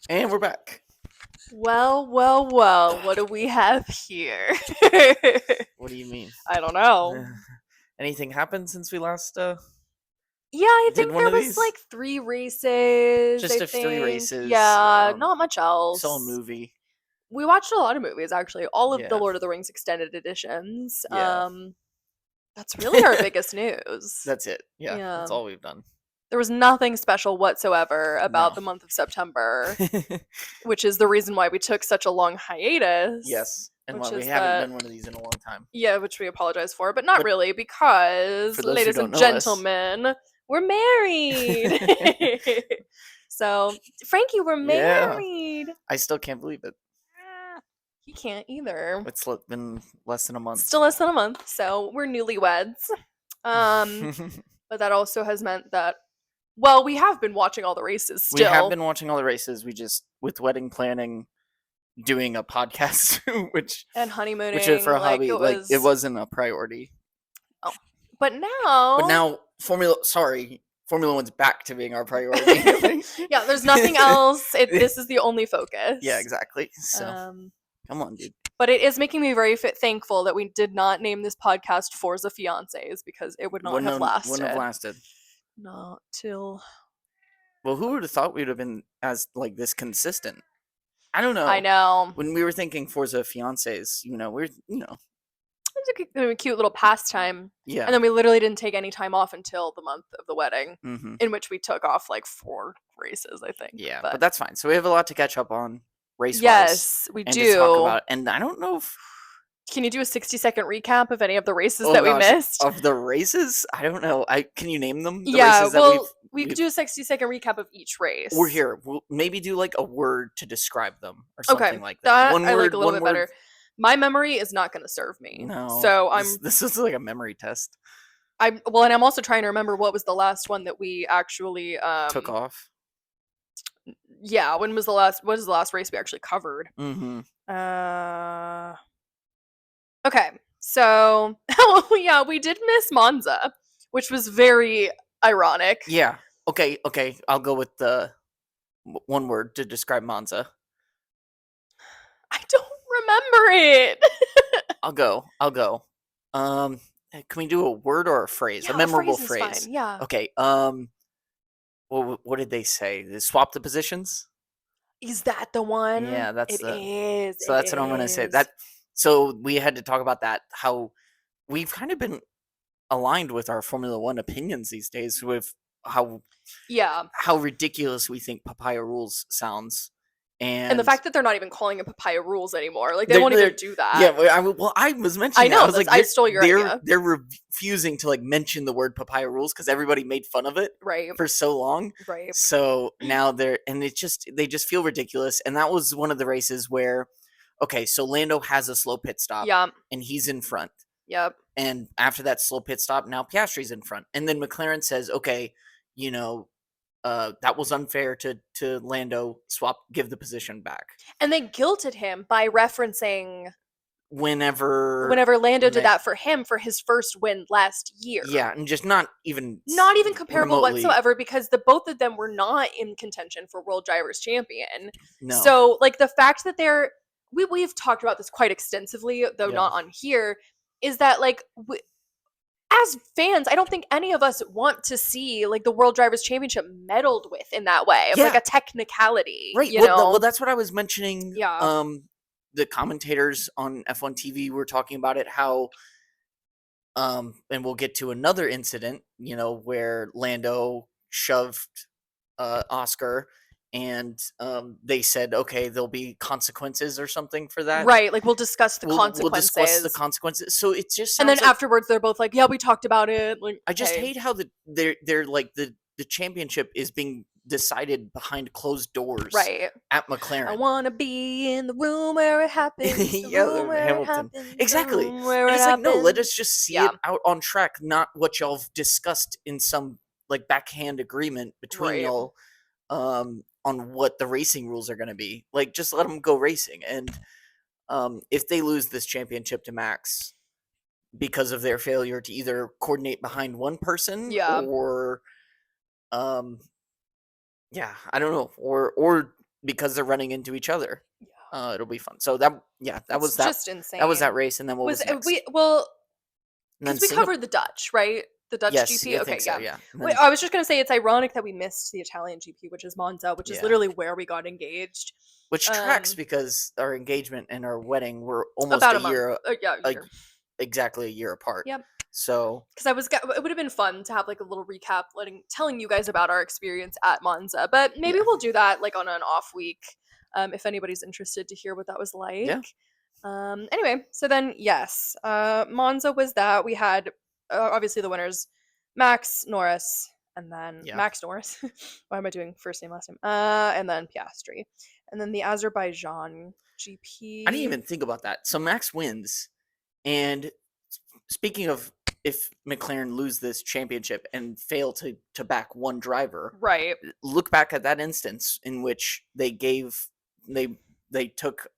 And we're back. Well, well, well, what do we have here? What do you mean? I don't know. Anything happened since we last Yeah, I did think one there of was these? like 3 races, I Just three think. races. Yeah, not much Saw a else. movie. We watched a lot of movies actually, all of the Yeah. Lord of the Rings extended editions. Yeah. That's really our biggest news. That's it. Yeah, Yeah. that's all we've done. There was nothing special whatsoever about No. the month of September, which is the reason why we took such a long hiatus. Yes. And why Which we is haven't that done one of these in a long time. Yeah, which we apologize for, but not But really because, for those who ladies don't and know us. gentlemen, we're married. So, Frankie, we're Yeah. married. I still can't believe it. He can't either. It's been less than a month. Still less than a month, so we're newlyweds. But that also has meant that, well, we have been watching all the races We have still. been watching all the races. We just, with wedding planning, doing a podcast, which And honeymooning, is for a hobby, it was. wasn't a priority. Oh. But now. But now Formula One's back to being our priority. Yeah, there's nothing else. This is the only focus. Yeah, exactly. So come on, dude. But it is making me very thankful that we did not name this podcast Forza Fiancés because it would not have lasted. Wouldn't have lasted. Not till. Well, who would have thought we'd have been as this consistent? I don't know. I know. When we were thinking Forza Fiancés, we're It was a cute little pastime. Yeah. And then we literally didn't take any time off until the month of the wedding, Mm-hmm. in which we took off 4 races, I think. Yeah, but that's fine. So we have a lot to catch up on race-wise. Yes, we do. To talk about. And I don't know if... Can you do a 60-second recap of any of the races that we missed? Of the races? I don't know. Can you name them? We could do a 60-second recap of each race. We're here. We'll maybe do a word to describe them or something like that. One word, I like a little bit better. My memory is not going to serve me. No. So This is like a memory test. And I'm also trying to remember what was the last one that we actually took off. Yeah, what was the last race we actually covered? Mm-hmm. Okay, so yeah, we did miss Monza, which was very ironic. Yeah. Okay. I'll go with the one word to describe Monza. I don't remember it. I'll go. Can we do a word or a phrase? Yeah, a memorable phrase. Is fine. Yeah. Okay. What did they say? They swap the positions? Is that the one? Yeah, that's it is. So that's what I'm gonna say. So we had to talk about that. How we've kind of been aligned with our Formula One opinions these days with how ridiculous we think Papaya Rules sounds. And the fact that they're not even calling it Papaya Rules anymore. They won't even do that. Yeah, I was mentioning I know, that. I was I stole your idea. They're refusing to mention the word Papaya Rules because everybody made fun of it for so long. Right. So now they just feel ridiculous. And that was one of the races where, okay, so Lando has a slow pit stop. Yeah. And he's in front. Yep. And after that slow pit stop, now Piastri's in front. And then McLaren says, okay, that was unfair to Lando, give the position back. And they guilted him by referencing whenever Lando did that for him for his first win last year. Yeah, and just not even comparable whatsoever, because both of them were not in contention for World Drivers' Champion. No. So the fact that we've talked about this quite extensively, though not on here, is that as fans, I don't think any of us want to see the World Drivers' Championship meddled with in that way, of a technicality, right? Well, that's what I was mentioning. Yeah. The commentators on F1 TV were talking about it, how, and we'll get to another incident, where Lando shoved Oscar. And they said, okay, there'll be consequences or something for that. Right, we'll discuss the consequences. We'll discuss the consequences. So it just sounds and then afterwards, they're both yeah, we talked about it. I just hate how they're the championship is being decided behind closed doors. Right. At McLaren. I want to be in the room where it happens. Hamilton. Exactly. And it's no, let us just see it out on track, not what y'all have discussed in some backhand agreement between y'all. On what the racing rules are going to be. Just let them go racing. And if they lose this championship to Max because of their failure to either coordinate behind one person or I don't know, or because they're running into each other. It'll be fun. So that was just insane. That was that race, and then what was next? Because we covered the Dutch, right? The Dutch GP. I think so, yeah. Wait, I was just gonna say it's ironic that we missed the Italian GP, which is Monza, which is literally where we got engaged. Which tracks because our engagement and our wedding were almost a year. Exactly a year apart. Yep. So, because it would have been fun to have like a little recap, telling you guys about our experience at Monza, but maybe we'll do that like on an off week, if anybody's interested to hear what that was like. Yeah. Anyway, so then yes, Monza was that. We had obviously the winners, Norris, and then Max Norris. Why am I doing first name last name? And then Piastri, and then the Azerbaijan GP. I didn't even think about that. So Max wins, and speaking of, if McLaren lose this championship and fail to back one driver, right? Look back at that instance in which they took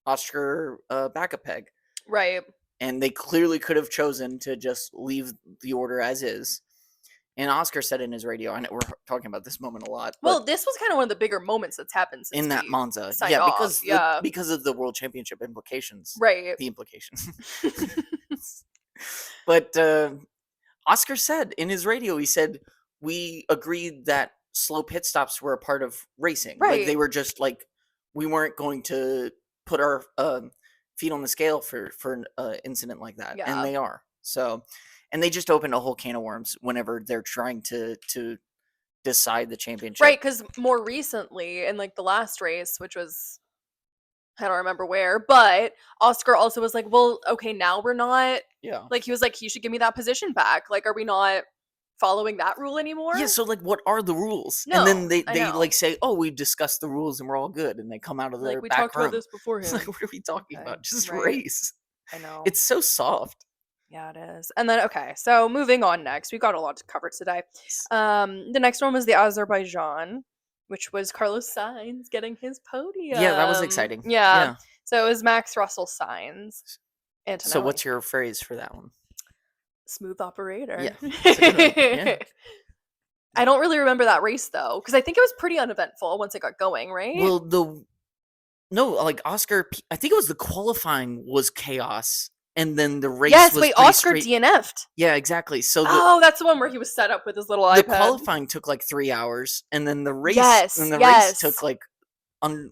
Oscar back a peg, right? And they clearly could have chosen to just leave the order as is. And Oscar said in his radio, and we're talking about this moment a lot. Well, this was kind of one of the bigger moments that's happened since in that Monza, because of the World Championship implications, right? The implications. But Oscar said in his radio, he said, we agreed that slow pit stops were a part of racing. Right. Like, they were just like, we weren't going to put our feet on the scale for an incident like that. Yeah. And they are. So, and they just opened a whole can of worms whenever they're trying to decide the championship. Right, because more recently, in like the last race, which was, I don't remember where, but Oscar also was like, well, okay, now we're not. Yeah. Like, he was like, he should give me that position back. Like, are we not following that rule anymore? Yeah, so like, what are the rules? No, and then they like say, oh, we discussed the rules and we're all good, and they come out of their we back talked room. about this beforehand. Like, what are we talking about? Just race. I know. It's so soft. Yeah, it is. And then, okay, so moving on next. We've got a lot to cover today. The next one was the Azerbaijan, which was Carlos Sainz getting his podium. Yeah, that was exciting. Yeah. So it was Max, Russell, Sainz, Antonelli. So what's your phrase for that one? Smooth operator. Yeah. I don't really remember that race, though, because I think it was pretty uneventful once it got going, right? Well, Oscar, I think it was the qualifying was chaos. And then the race was Oscar DNF'd. Yeah, exactly. So that's the one where he was set up with his little iPad. The qualifying took like 3 hours, and then the race race took like no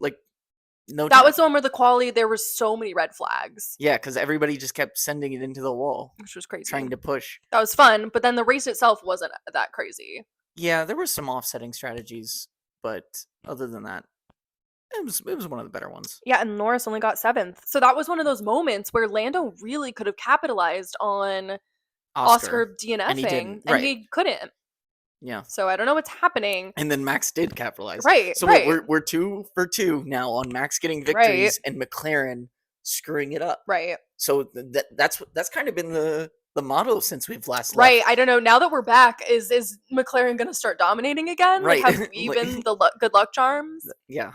time. That was the one where the quality, there were so many red flags. Yeah, because everybody just kept sending it into the wall. Which was crazy. Trying to push. That was fun, but then the race itself wasn't that crazy. Yeah, there were some offsetting strategies, but other than that, it was one of the better ones. Yeah, and Norris only got 7th. So that was one of those moments where Lando really could have capitalized on Oscar DNFing, and he couldn't. Yeah. So I don't know what's happening. And then Max did capitalize. Right. So we're 2 for 2 now on Max getting victories and McLaren screwing it up. Right. So that's kind of been the motto since we've last left. Right. I don't know. Now that we're back, is McLaren going to start dominating again? Right. Like, have we been the good luck charms? Yeah.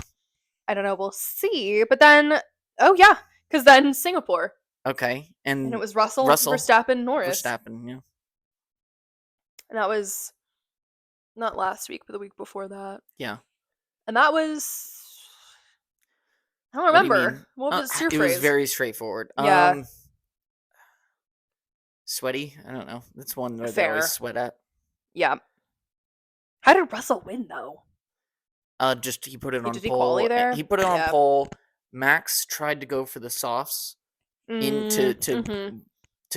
I don't know. We'll see. But then, because then Singapore. Okay. And it was Russell, Verstappen, Norris. Verstappen, yeah. And that was not last week, but the week before that. Yeah. And that was, I don't remember. What was your phrase? It was very straightforward. Yeah. Sweaty? I don't know. That's one that they always sweat at. Yeah. How did Russell win, though? Just he put it on did pole. He there? He put it on pole. Max tried to go for the softs to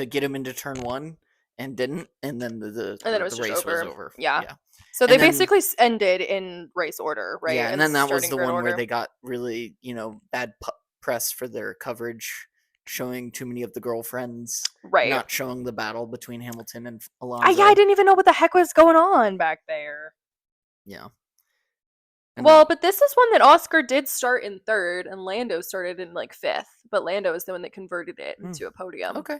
get him into turn 1 and didn't, and then the race was over. Yeah. So they basically ended in race order, right? Yeah, and then that was the one where they got really, bad press for their coverage, showing too many of the girlfriends, right? Not showing the battle between Hamilton and Alonso. I didn't even know what the heck was going on back there. Yeah. But this is one that Oscar did start in 3rd, and Lando started in 5th. But Lando is the one that converted it into a podium. Okay.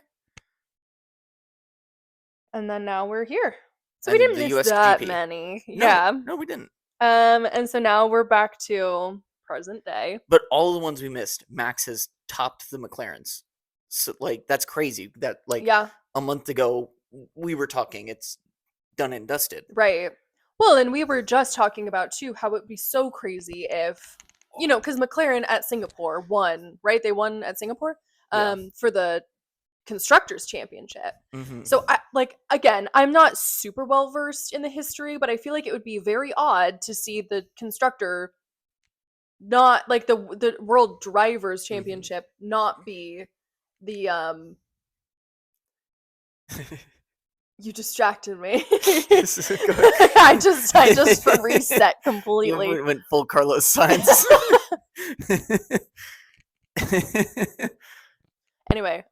And then now we're here. So we didn't miss that many. No, we didn't. And so now we're back to present day. But all the ones we missed, Max has topped the McLarens. So that's crazy. That a month ago we were talking it's done and dusted. Right. Well, and we were just talking about too how it would be so crazy if because McLaren at Singapore won, right? They won at Singapore for the Constructors Championship. Mm-hmm. So again, I'm not super well versed in the history, but I feel like it would be very odd to see the constructor not like the World Drivers Championship not be the you distracted me. I just reset completely. You went full Carlos Sainz. Anyway,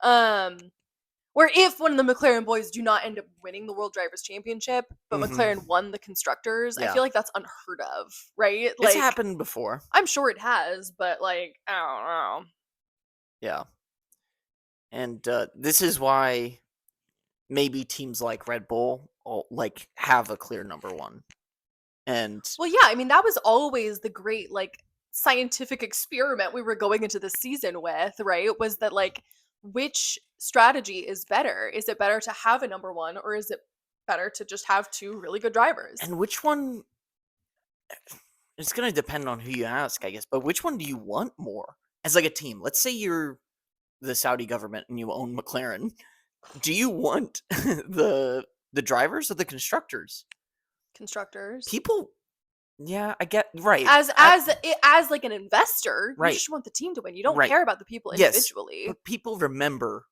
where if one of the McLaren boys do not end up winning the World Drivers Championship, but McLaren won the Constructors, I feel like that's unheard of, right? It's happened before. I'm sure it has, but I don't know. Yeah. And this is why maybe teams like Red Bull have a clear number one. And well, yeah, I mean that was always the great scientific experiment we were going into the season with, right? Was that which strategy is better? Is it better to have a number one, or is it better to just have two really good drivers? And which one? It's going to depend on who you ask, I guess. But which one do you want more as a team? Let's say you're the Saudi government and you own McLaren. Do you want the drivers or the constructors? Constructors. People. Yeah, I get right. As an investor, right. You just want the team to win. You don't care about the people individually. Yes, but people remember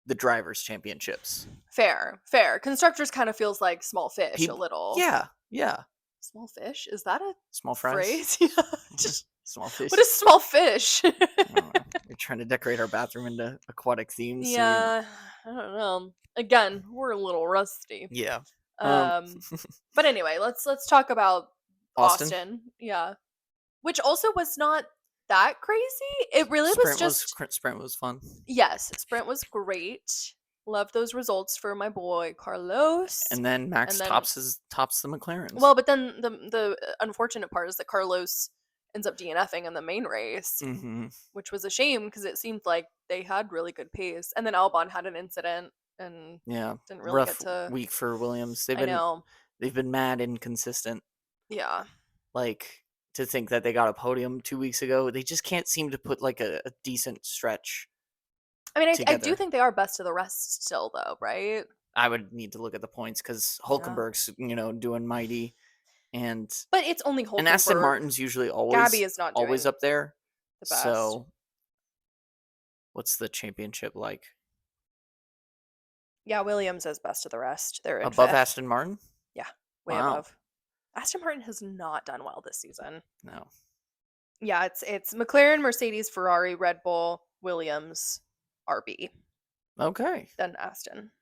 the drivers' championships. Fair. Constructors kind of feels like small fish a little. Yeah. Small fish? Is that a small fries? Phrase? Yeah. Just small fish. What is small fish? We're trying to decorate our bathroom into aquatic themes. Yeah, I don't know. Again, we're a little rusty. Yeah. But anyway, let's talk about Austin. Yeah. Which also was not that crazy. It really Sprint was fun. Yes, Sprint was great. Love those results for my boy Carlos. And then Max tops the McLarens. Well, but then the unfortunate part is that Carlos ends up DNFing in the main race, which was a shame because it seemed like they had really good pace. And then Albon had an incident and didn't really rough get to week for Williams. They've been mad inconsistent. Yeah. To think that they got a podium 2 weeks ago, they just can't seem to put a decent stretch. I mean, I do think they are best of the rest still, though, right? I would need to look at the points because Hulkenberg's, doing mighty, but it's only Hulkenberg. And Aston Martin's usually Gabby is not always up there. The best. So, what's the championship like? Yeah, Williams is best of the rest. They're above Aston Martin. Yeah, way above. Aston Martin has not done well this season. No. Yeah, it's McLaren, Mercedes, Ferrari, Red Bull, Williams, RB. Okay. Then Aston.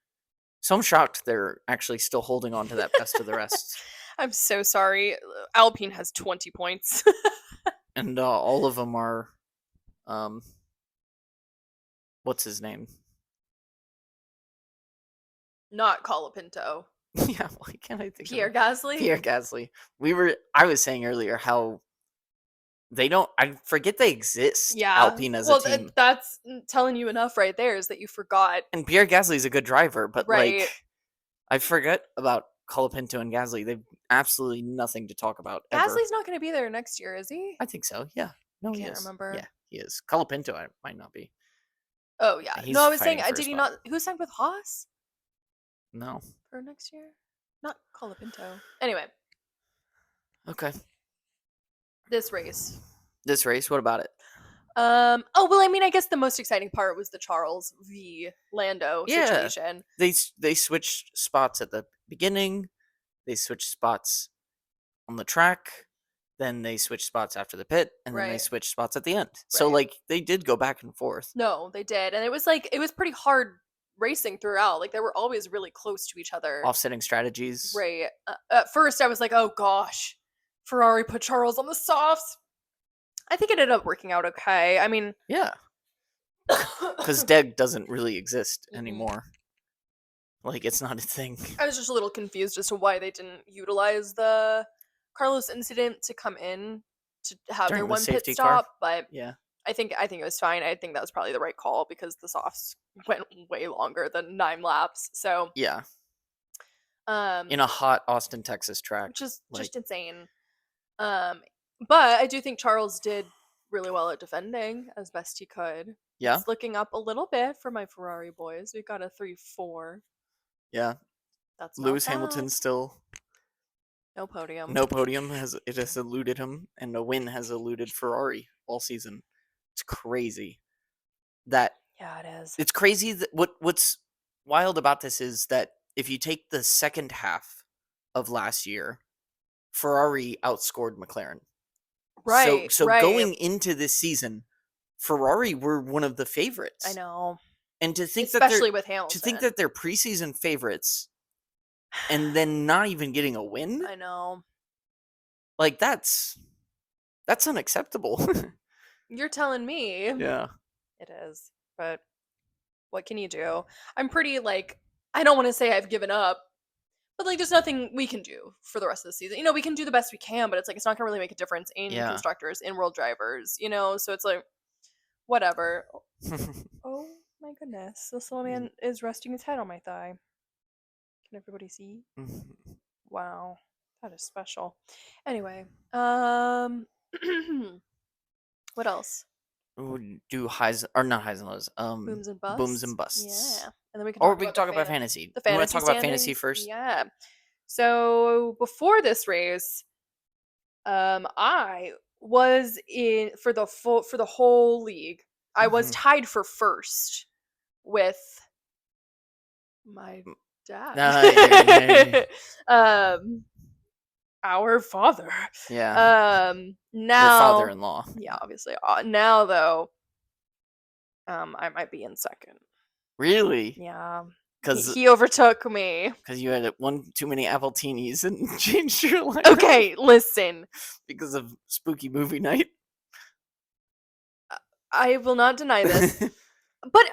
So I'm shocked they're actually still holding on to that best of the rest. I'm so sorry. Alpine has 20 points. And all of them are, what's his name? Not Colapinto. Yeah, why can't I think Pierre Gasly? Pierre Gasly. I was saying earlier how I forget they exist. Yeah. Alpine as a team. That's telling you enough right there is that you forgot. And Pierre Gasly's a good driver, but I forget about Colapinto and Gasly. They've absolutely nothing to talk about. Gasly's not going to be there next year, is he? I think so. Yeah. No, he is. Can't remember. Yeah, he is. Colapinto might not be. Oh yeah. No, I was saying, did he not? Who signed with Haas? No. For next year? Not Colapinto. Anyway. Okay. This race, what about it? Oh well, I mean, I guess the most exciting part was the Charles v Lando situation. They switched spots at the beginning. They switched spots on the track. Then they switched spots after the pit, and then they switched spots at the end. Right. So they did go back and forth. No, they did, and it was pretty hard racing throughout. They were always really close to each other. Offsetting strategies. Right. At first, I was like, oh gosh, Ferrari put Charles on the softs. I think it ended up working out okay. I mean, yeah, because DEG doesn't really exist anymore. It's not a thing. I was just a little confused as to why they didn't utilize the Carlos incident to come in to have their one pit stop, but yeah, I think it was fine. I think that was probably the right call because the softs went way longer than 9 laps. So yeah, in a hot Austin, Texas track, which is just insane. But I do think Charles did really well at defending as best he could. Yeah. It's looking up a little bit for my Ferrari boys. We got a 3-4. Yeah. That's Lewis not bad. Hamilton still no podium. No podium has eluded him, and a win has eluded Ferrari all season. It's crazy. Yeah, it is. It's crazy that what's wild about this is that if you take the second half of last year, Ferrari outscored McLaren. Right. So going into this season, Ferrari were one of the favorites. I know. And to think especially with Hamilton. To think that they're preseason favorites and then not even getting a win? I know. Like that's unacceptable. You're telling me. Yeah. It is. But what can you do? I'm pretty I don't want to say I've given up, but there's nothing we can do for the rest of the season. We can do the best we can, but it's it's not gonna really make a difference in constructors, in world drivers, so it's whatever. Oh my goodness. This little man is resting his head on my thigh. Can everybody see? Wow. That is special. Anyway, what else? Do highs or not highs and lows? Booms and busts. Booms and busts. Yeah, and then we can. Or we can talk about fantasy. The fantasy. You want to talk about fantasy first? Yeah. So before this race, I was in for the whole league. I was tied for first with my dad. Our father. Yeah. Now your father-in-law. Yeah, obviously. Now though, I might be in second. Really? Yeah. Because he overtook me. Because you had one too many Appletini and changed your life. Okay, listen. Because of spooky movie night. I will not deny this, but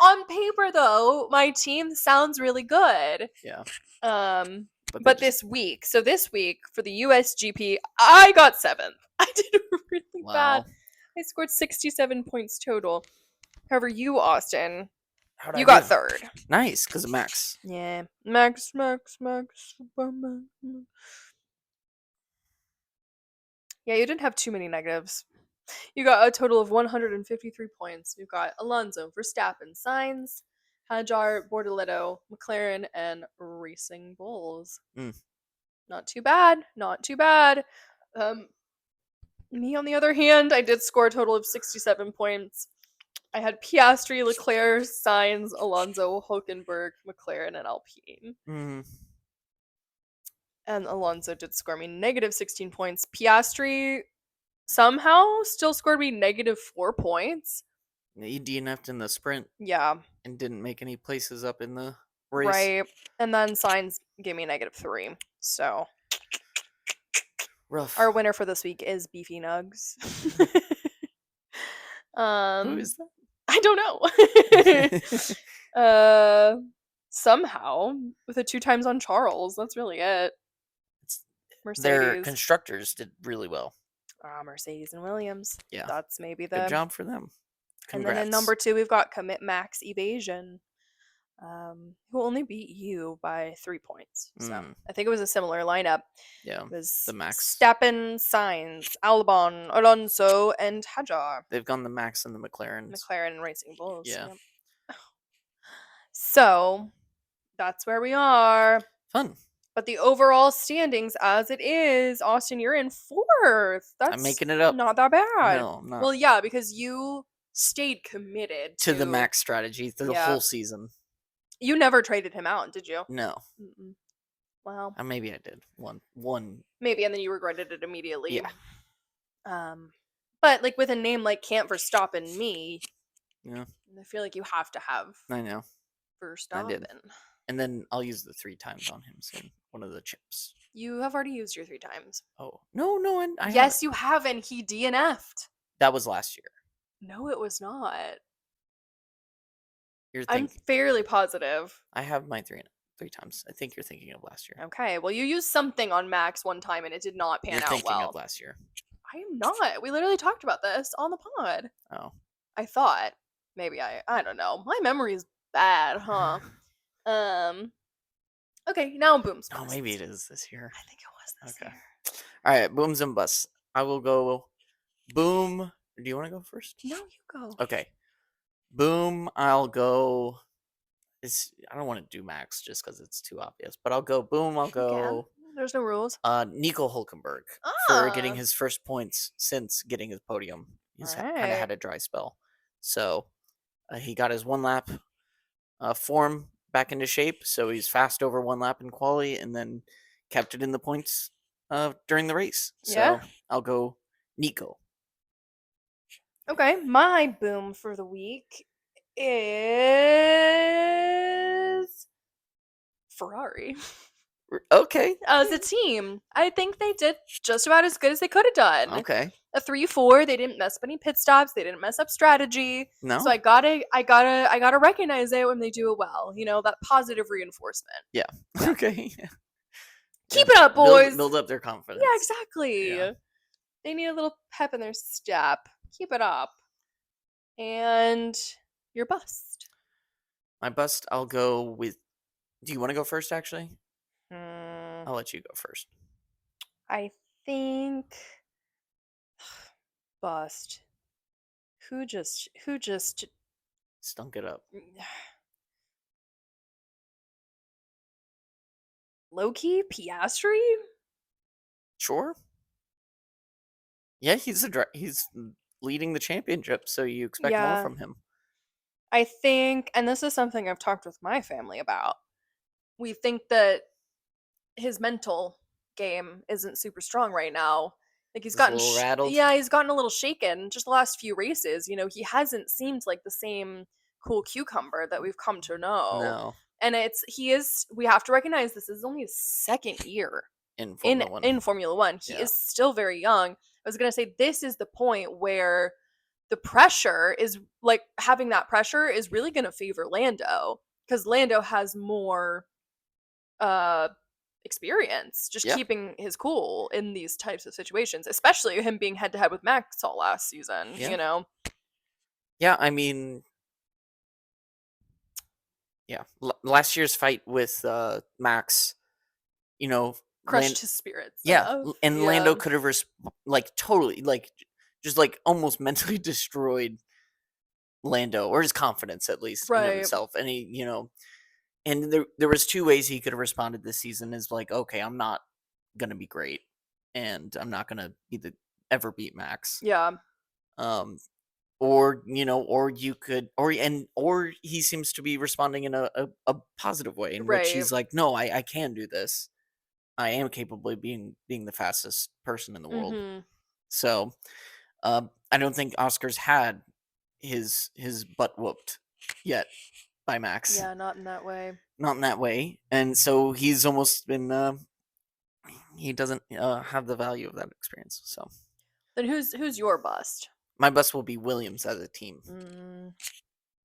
on paper, though, my team sounds really good. Yeah. But this week for the USGP, I got 7th. I did really bad. I scored 67 points total. However, you, Austin, you got 3rd. Nice, because of Max. Yeah. Max. Yeah, you didn't have too many negatives. You got a total of 153 points. We've got Alonso, Verstappen, Sainz, Hadjar, Bortoleto, McLaren, and Racing Bulls. Not too bad. Me, on the other hand, I did score a total of 67 points. I had Piastri, Leclerc, Sainz, Alonso, Hülkenberg, McLaren, and Alpine. And Alonso did score me negative 16 points. Piastri somehow still scored me negative 4 points. He DNF'd in the sprint. Yeah. And didn't make any places up in the race. Right. And then Sainz gave me negative 3. So. Rough. Our winner for this week is Beefy Nugs. Who is that? I don't know. Somehow, with a 2 times on Charles. That's really it. Mercedes. Their constructors did really well. Mercedes and Williams. Yeah. That's maybe Good job for them. Congrats. And then in number 2, we've got Commit Max Evasion, who only beat you by 3 points. So I think it was a similar lineup. Yeah. It was the Max. Verstappen, Sainz, Albon, Alonso, and Hadjar. They've gone the Max and the McLaren. McLaren and Racing Bulls. Yeah. Yep. So that's where we are. Fun. But the overall standings as it is, Austin, you're in 4th. I'm making it up. Not that bad. No, I'm not. Well, yeah, because you stayed committed to the Max strategy through the whole season. You never traded him out, did you? No. Wow. Maybe I did. One. Maybe, and then you regretted it immediately. Yeah. But with a name like Can't Verstappen me, yeah, I feel like you have to have. I know. Verstappen. I did. And then I'll use the 3 times on him soon. One of the chips. You have already used your 3 times. Oh no! Yes, you have, and he DNF'd. That was last year. No, it was not. I'm fairly positive. I have my 3 times. I think you're thinking of last year. Okay, well, you used something on Max one time, and it did not pan out well. You're thinking of last year. I am not. We literally talked about this on the pod. Oh. I thought. Maybe I don't know. My memory is bad, huh? Okay, now Booms. Oh, maybe it is this year. I think it was this year. All right, booms and busts. I will go boom. Do you want to go first? No, you go. Okay. Boom, I'll go. I don't want to do Max just because it's too obvious, but I'll go boom. I'll go. There's no rules. Nico Hulkenberg for getting his first points since getting his podium. He's kind of had a dry spell, so he got his 1 lap form back into shape. So he's fast over 1 lap in quali, and then kept it in the points during the race. So I'll go Nico. Okay, my boom for the week is Ferrari. Okay. As a team, I think they did just about as good as they could have done. Okay. A 3-4. They didn't mess up any pit stops. They didn't mess up strategy. No. So I gotta recognize it when they do it well. You know, that positive reinforcement. Yeah. Okay. Keep it up, boys. Build up their confidence. Yeah, exactly. Yeah. They need a little pep in their step. Keep it up. And your bust. My bust, I'll go with. Do you want to go first, actually? I'll let you go first. I think bust. Who just stunk it up? Low-key Piastri? Sure. Yeah, he's leading the championship, so you expect more from him. I think, and this is something I've talked with my family about, we think that his mental game isn't super strong right now. Like he's gotten rattled. Yeah, he's gotten a little shaken just the last few races. You know, he hasn't seemed like the same cool cucumber that we've come to know. No. And we have to recognize this is only his second year in Formula One. In Formula One. He is still very young. I was going to say this is the point where the pressure is like having that pressure is really going to favor Lando because Lando has more experience just keeping his cool in these types of situations, especially him being head to head with Max all last season, you know? Yeah, I mean, last year's fight with Max, you know, crushed his spirits. And Lando could have totally just almost mentally destroyed Lando, or his confidence at least in himself. And he, you know, and there was 2 ways he could have responded this season is okay, I'm not gonna be great, and I'm not gonna ever beat Max. Yeah. Or you know, or you could, or he seems to be responding in a positive way in which he's like, no, I can do this. I am capable of being the fastest person in the world. Mm-hmm. So, I don't think Oscar's had his butt whooped yet by Max. Yeah, not in that way. Not in that way, and so he's almost been. He doesn't have the value of that experience. So, then who's your bust? My bust will be Williams as a team.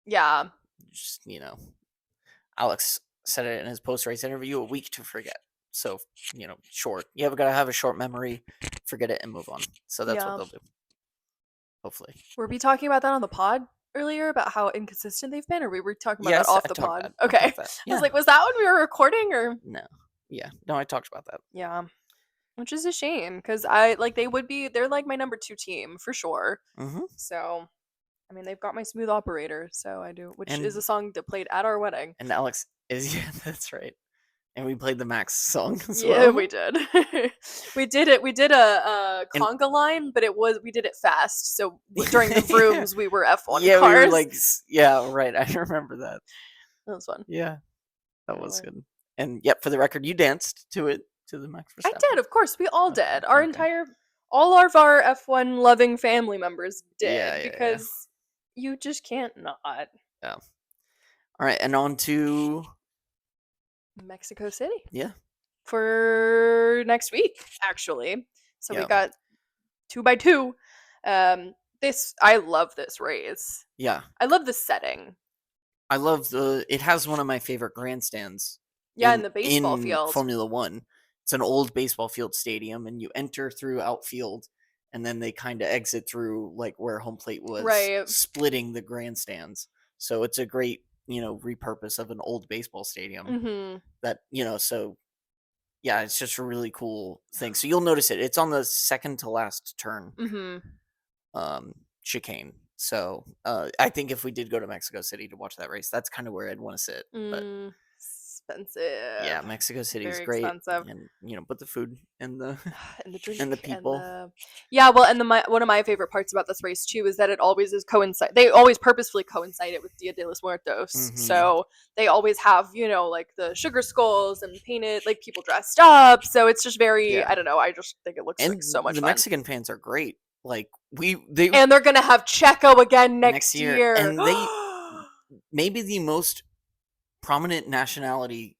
Yeah. Just, you know, Alex said it in his post-race interview, a week to forget. So, you know, short. You got to have a short memory, forget it, and move on. So that's what they'll do. Hopefully. Were we talking about that on the pod earlier about how inconsistent they've been, or we were talking about that off the pod? Okay. I was like, was that when we were recording, or? No. Yeah. No, I talked about that. Yeah. Which is a shame because they're like my number 2 team for sure. Mm-hmm. So, I mean, they've got my smooth operator, so I do, which is a song that played at our wedding. And Alex is, that's right. And we played the Max song as well. Yeah, we did. We did a conga line, but we did it fast. So during the Vrooms, we were F1 cars. We were right. I remember that. That was fun. Yeah, that was good. And for the record, you danced to it. To the Max Verstappen. I did, of course. We all did. All of our F1 loving family members did because you just can't not. Yeah. All right, and on to Mexico City. Yeah. For next week, actually. So we got 2x2. I love this race. Yeah. I love the setting. I love it has one of my favorite grandstands. Yeah, in the baseball field. Formula One. It's an old baseball field stadium, and you enter through outfield, and then they kind of exit through where home plate was, splitting the grandstands. So it's a great, repurpose of an old baseball stadium. Mm-hmm. That, so yeah, it's just a really cool thing. So you'll notice it. It's on the second to last turn. Chicane. So I think if we did go to Mexico City to watch that race, that's kind of where I'd want to sit. But expensive. Yeah, Mexico City is Very great, expensive. and but the food and the and the drink and the people. Yeah, well, and one of my favorite parts about this race too is that it always is coincide. They always purposefully coincide it with Dia de los Muertos, so they always have like the sugar skulls and painted like people dressed up. So it's just very I don't know. I just think it looks like so much the fun. Mexican fans are great. Like and they're gonna have Checo again next year, and they maybe the most prominent nationality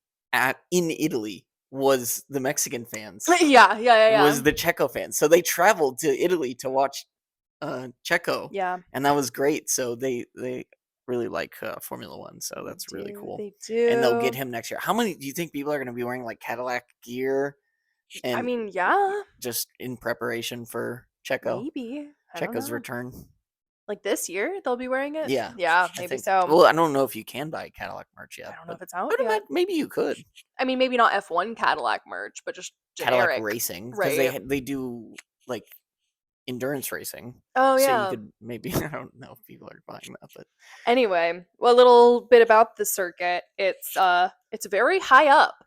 in Italy was the Mexican fans. Yeah. Was the Checo fans. So they traveled to Italy to watch Checo. Yeah. And that was great. So they really like Formula One. So that's really cool. They do. And they'll get him next year. How many do you think people are going to be wearing like Cadillac gear? And I mean, yeah. Just in preparation for Checo. Maybe. Checo's return. Like this year, they'll be wearing it? Yeah, maybe so. Well, I don't know if you can buy Cadillac merch yet. I don't know if it's out yet. Maybe you could. I mean, maybe not F1 Cadillac merch, but just generic. Cadillac racing. Because they do, like, endurance racing. Oh, yeah. So you could maybe, I don't know if people are buying that, but... Anyway, well, a little bit about the circuit. It's very high up.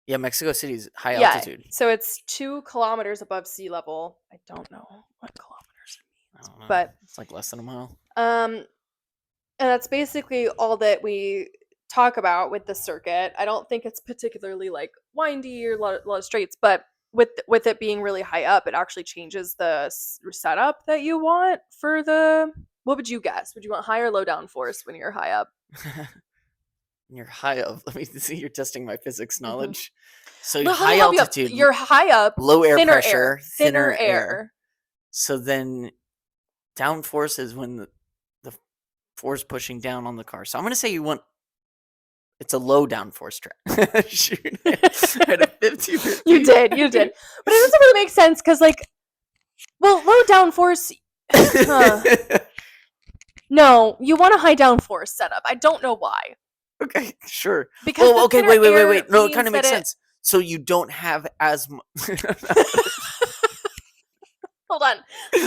Yeah, Mexico City's high altitude. So it's 2 kilometers above sea level. I don't know what kilometers it means, but it's like less than a mile. And that's basically all that we talk about with the circuit. I don't think it's particularly like windy or a lot of straights, but with it being really high up, it actually changes the setup that you want for the. What would you guess? Would you want high or low downforce when you're high up? You're high up. Let me see. You're testing my physics knowledge. So high altitude. You're high up. Low air pressure. Thinner air. So then, downforce is when the force pushing down on the car. So I'm going to say you want. It's a low downforce track. Shoot, I had a 50-50. You did, but it doesn't really make sense because, like, well, low downforce. No, you want a high downforce setup. I don't know why. Okay, sure. Because wait. No, it kind of makes sense. So you don't have as much. Hold on.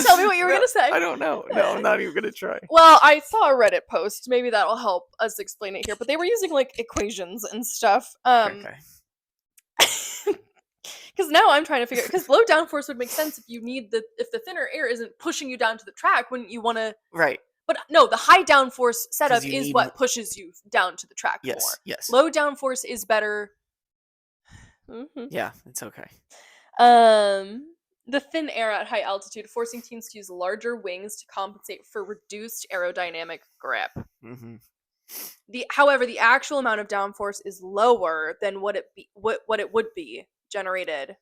Tell me what you were going to say. I don't know. No, I'm not even going to try. Well, I saw a Reddit post. Maybe that'll help us explain it here. But they were using, like, equations and stuff. Okay. Because now I'm trying to figure... Because low downforce would make sense if if the thinner air isn't pushing you down to the track, wouldn't you want to... Right. But no, the high downforce setup is what pushes you down to the track more. Yes. Low downforce is better. Yeah, it's okay. The thin air at high altitude, forcing teams to use larger wings to compensate for reduced aerodynamic grip. However, the actual amount of downforce is lower than what it would be generated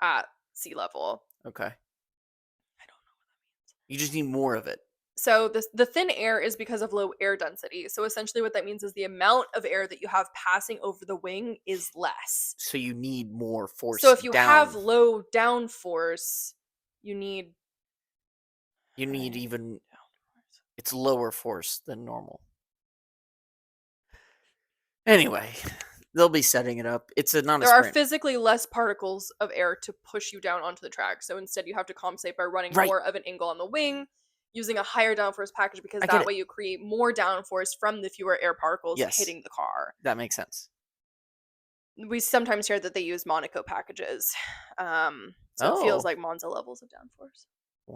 at sea level. Okay. I don't know what that means. You just need more of it. So the thin air is because of low air density. So essentially what that means is the amount of air that you have passing over the wing is less. So you need more force. So if you have low downforce, you need even it's lower force than normal. Anyway, they'll be setting it up. It's not a sprint. There are physically less particles of air to push you down onto the track. So instead you have to compensate by running more of an angle on the wing, using a higher downforce package because that way you create more downforce from the fewer air particles hitting the car. That makes sense. We sometimes hear that they use Monaco packages. So it feels like Monza levels of downforce.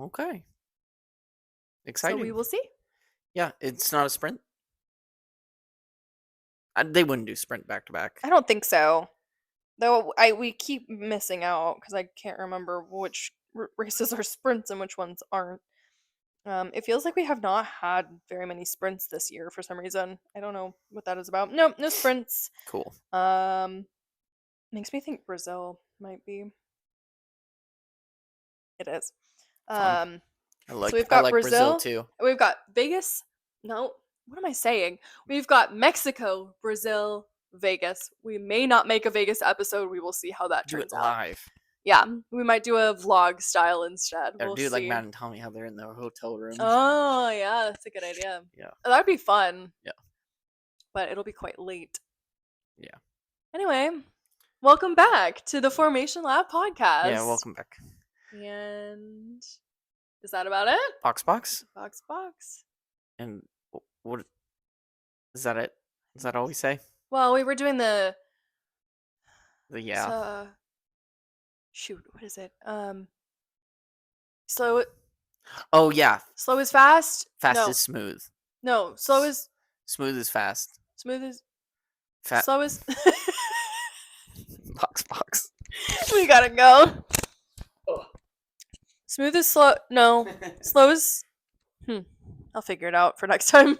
Okay. Exciting. So we will see. Yeah, it's not a sprint. They wouldn't do sprint back to back. I don't think so. Though we keep missing out because I can't remember which races are sprints and which ones aren't. It feels like we have not had very many sprints this year for some reason. I don't know what that is about. No sprints. Cool. Makes me think Brazil might be. It is. So we've got Brazil too. We've got Vegas. No, what am I saying? We've got Mexico, Brazil, Vegas. We may not make a Vegas episode. We will see how that turns out. Live. Yeah, we might do a vlog style instead. We'll do like Matt and Tommy, how they're in their hotel room. Oh, yeah, that's a good idea. Yeah. That'd be fun. Yeah. But it'll be quite late. Yeah. Anyway, welcome back to the Formation Lab podcast. Yeah, welcome back. And is that about it? Box. And what is that it? Is that all we say? Well, we were doing the shoot, what is it? Slow. Oh yeah. Slow is fast. Fast is smooth. No, slow is smooth is fast. Smooth is slow is box. We gotta go. Smooth is slow. No, slow is. I'll figure it out for next time.